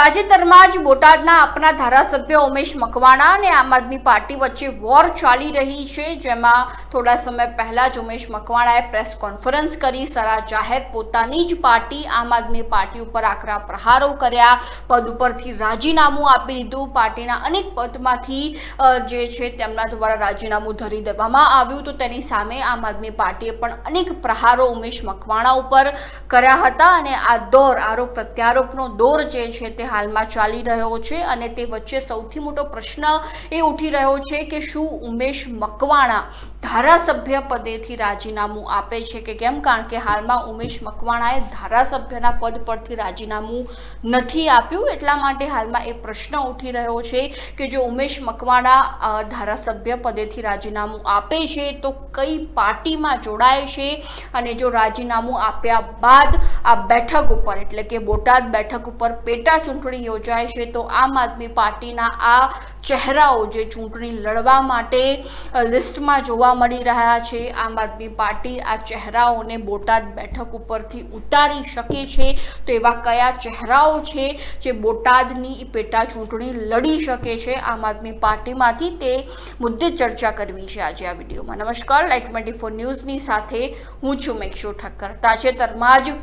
તાજેતરમાં જ બોટાદના આપના ધારાસભ્ય ઉમેશ મકવાણા અને આમ આદમી પાર્ટી વચ્ચે વોર ચાલી રહી છે, જેમાં થોડા સમય પહેલા જ ઉમેશ મકવાણાએ પ્રેસ કોન્ફરન્સ કરી સરા જાહેર પોતાની જ પાર્ટી આમ આદમી પાર્ટી ઉપર આકરા પ્રહારો કર્યા, પદ ઉપરથી રાજીનામું આપી દીધું, પાર્ટીના અનેક પદમાંથી જે છે તેમના દ્વારા રાજીનામું ધરી દેવામાં આવ્યું. તો તેની સામે આમ આદમી પાર્ટીએ પણ અનેક પ્રહારો ઉમેશ મકવાણા ઉપર કર્યા હતા અને આ દોર આરોપ પ્રત્યારોપનો દોર જે છે તે હાલમાં ચાલી રહ્યો છે. અને તે વચ્ચે સૌથી મોટો પ્રશ્ન એ ઉઠી રહ્યો છે કે શું ઉમેશ મકવાણા ધારાસભ્ય પદેથી રાજીનામું આપે છે કે કેમ, કારણ કે હાલમાં ઉમેશ મકવાણાએ ધારાસભ્યના પદ પરથી રાજીનામું નથી આપ્યું. એટલા માટે હાલમાં એ પ્રશ્ન ઉઠી રહ્યો છે કે જો ઉમેશ મકવાણા ધારાસભ્ય પદેથી રાજીનામું આપે છે તો કઈ પાર્ટીમાં જોડાય છે, અને જો રાજીનામું આપ્યા બાદ આ બેઠક ઉપર એટલે કે બોટાદ બેઠક ઉપર પેટા ચૂંટણી યોજાય છે તો આમ આદમી પાર્ટીના આ ચહેરાઓ જે ચૂંટણી લડવા માટે લિસ્ટમાં જોવા મળી રહ્યા છે, આમ આદમી પાર્ટી આ ચહેરાઓને બોટાદ બેઠક ઉપરથી ઉતારી શકે છે. તો એવા કયા ચહેરાઓ છે જે બોટાદની પેટા ચૂંટણી લડી શકે છે આમ આદમી પાર્ટીમાંથી, તે મુદ્દે ચર્ચા કરવી છે આજે આ વિડીયોમાં. નમસ્કાર, લાઈટ 24 ન્યૂઝની સાથે હું છું મેક્ષુ ઠક્કર. તાજેતરમાં જ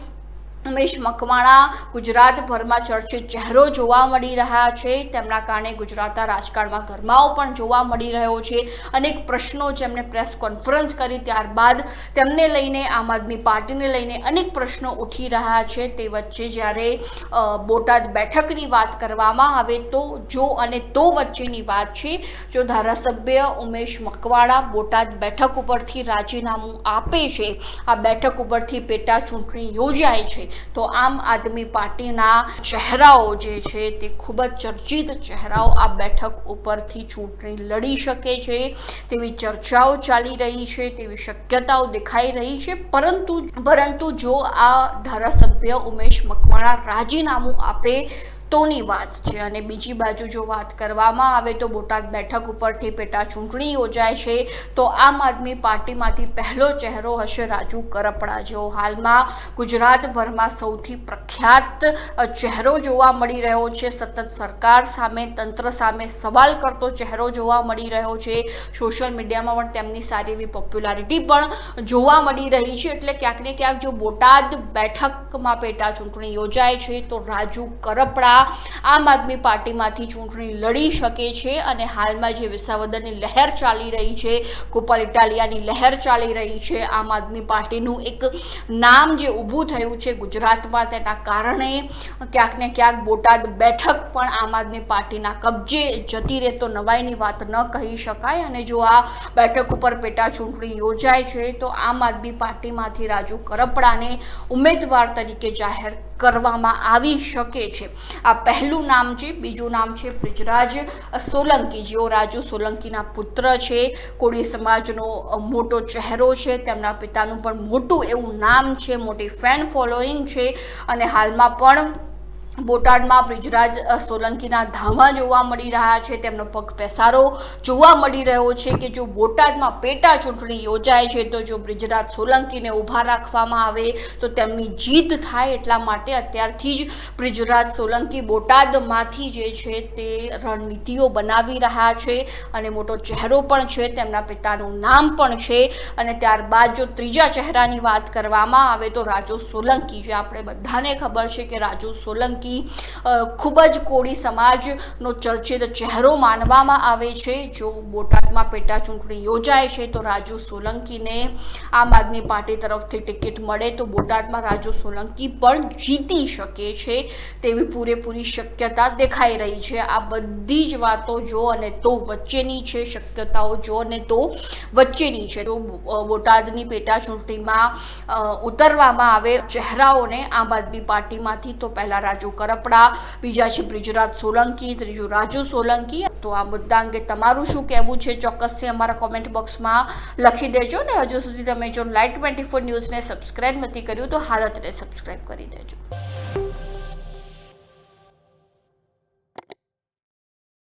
ઉમેશ મકવાણા ગુજરાતભરમાં ચર્ચિત ચહેરો જોવા મળી રહ્યા છે. તેમના કારણે ગુજરાતના રાજકારણમાં ગરમાવો પણ જોવા મળી રહ્યો છે. અનેક પ્રશ્નો જેમણે પ્રેસ કોન્ફરન્સ કરી ત્યારબાદ તેમને લઈને આમ આદમી પાર્ટીને લઈને અનેક પ્રશ્નો ઉઠી રહ્યા છે. તે વચ્ચે જ્યારે બોટાદ બેઠકની વાત કરવામાં આવે તો જો અને તો વચ્ચેની વાત છે. જો ધારાસભ્ય ઉમેશ મકવાણા બોટાદ બેઠક ઉપરથી રાજીનામું આપે છે, આ બેઠક ઉપરથી પેટા ચૂંટણી યોજાય છે, તો આમ આદમી પાર્ટીના ચહેરાઓ જે છે તે ખૂબ જ ચર્ચિત ચહેરાઓ આ બેઠક ઉપરથી ચૂંટણી લડી શકે છે તેવી ચર્ચાઓ ચાલી રહી છે, તેવી શક્યતાઓ દેખાઈ રહી છે. પરંતુ જો આ ધારાસભ્ય ઉમેશ મકવાણા રાજીનામું આપે તોની વાત છે. અને બીજી બાજુ જો વાત કરવામાં આવે તો બોટાદ બેઠક ઉપરથી પેટા ચૂંટણી યોજાય છે તો આમ આદમી પાર્ટીમાંથી પહેલો ચહેરો હશે રાજુ કરપડા, જેઓ હાલમાં ગુજરાતભરમાં સૌથી પ્રખ્યાત ચહેરો જોવા મળી રહ્યો છે. સતત સરકાર સામે, તંત્ર સામે સવાલ કરતો ચહેરો જોવા મળી રહ્યો છે. સોશિયલ મીડિયામાં પણ તેમની સારી એવી પોપ્યુલારિટી પણ જોવા મળી રહી છે. એટલે ક્યાંક ને ક્યાંક જો બોટાદ બેઠકમાં પેટા ચૂંટણી યોજાય છે તો રાજુ કરપડા આમ આદમી પાર્ટીમાંથી ચૂંટણી લડી શકે છે. અને હાલમાં જે વિસાવદરની લહેર ચાલી રહી છે, ગોપાલ ઇટાલિયાની લહેર ચાલી રહી છે, આમ આદમી પાર્ટીનું એક નામ જે ઊભું થયું છે ગુજરાતમાં, તેના કારણે ક્યાંક ને ક્યાંક બોટાદ બેઠક પણ આમ આદમી પાર્ટીના કબજે જતી રહે તો નવાઈની વાત ન કહી શકાય. અને જો આ બેઠક ઉપર પેટા ચૂંટણી યોજાય છે તો આમ આદમી પાર્ટીમાંથી રાજુ કરપડાને ઉમેદવાર તરીકે જાહેર કરવામાં આવી શકે છે. આ પહેલું નામ છે. બીજું નામ છે બ્રિજરાજ સોલંકી, જેઓ રાજુ સોલંકીના પુત્ર છે, કોળી સમાજનો મોટો ચહેરો છે. તેમના પિતાનું પણ મોટું એવું નામ છે, મોટી ફેન ફોલોઈંગ છે. અને હાલમાં પણ બોટાદમાં બ્રિજરાજ સોલંકીના ધામા જોવા મળી રહ્યા છે. તેમનો પગ પેસારો જોવા મળી રહ્યો છે કે જો બોટાદમાં પેટા ચૂંટણી યોજાય છે તો જો બ્રિજરાજ સોલંકીને ઊભા રાખવામાં આવે તો તેમની જીત થાય. એટલા માટે અત્યારથી જ બ્રિજરાજ સોલંકી બોટાદમાંથી જે છે તે રણનીતિઓ બનાવી રહ્યા છે અને મોટો ચહેરો પણ છે, તેમના પિતાનું નામ પણ છે. અને ત્યારબાદ જો ત્રીજા ચહેરાની વાત કરવામાં આવે તો રાજુ સોલંકી, જે આપણે બધાને ખબર છે કે રાજુ સોલંકી ખૂબ જ કોળી સમાજનો ચર્ચિત ચહેરો માનવામાં આવે છે. જો બોટાદમાં પેટા ચૂંટણી યોજાય છે તો રાજુ સોલંકીને આમ આદમી પાર્ટી તરફથી ટિકિટ મળે તો બોટાદમાં રાજુ સોલંકી પણ જીતી શકે છે તેવી પૂરેપૂરી શક્યતા દેખાઈ રહી છે. આ બધી જ વાતો જો અને તો વચ્ચેની છે, શક્યતાઓ જો અને તો વચ્ચેની છે. તો બોટાદની પેટા ચૂંટણીમાં ઉતરવામાં આવે ચહેરાઓને આમ આદમી પાર્ટીમાંથી તો પહેલા રાજુ કરપડા, બીજા છે બ્રિજરાજ સોલંકી, ત્રીજું રાજુ સોલંકી. તો આ મુદ્દા અંગે તમારું શું કહેવું છે ચોક્કસથી અમારા કોમેન્ટ બોક્સમાં લખી દેજો. ને હજુ સુધી તમે જો લાઈટ 24 ન્યૂઝને સબસ્ક્રાઈબ નથી કર્યું તો હાલ જ સબસ્ક્રાઈબ કરી દેજો.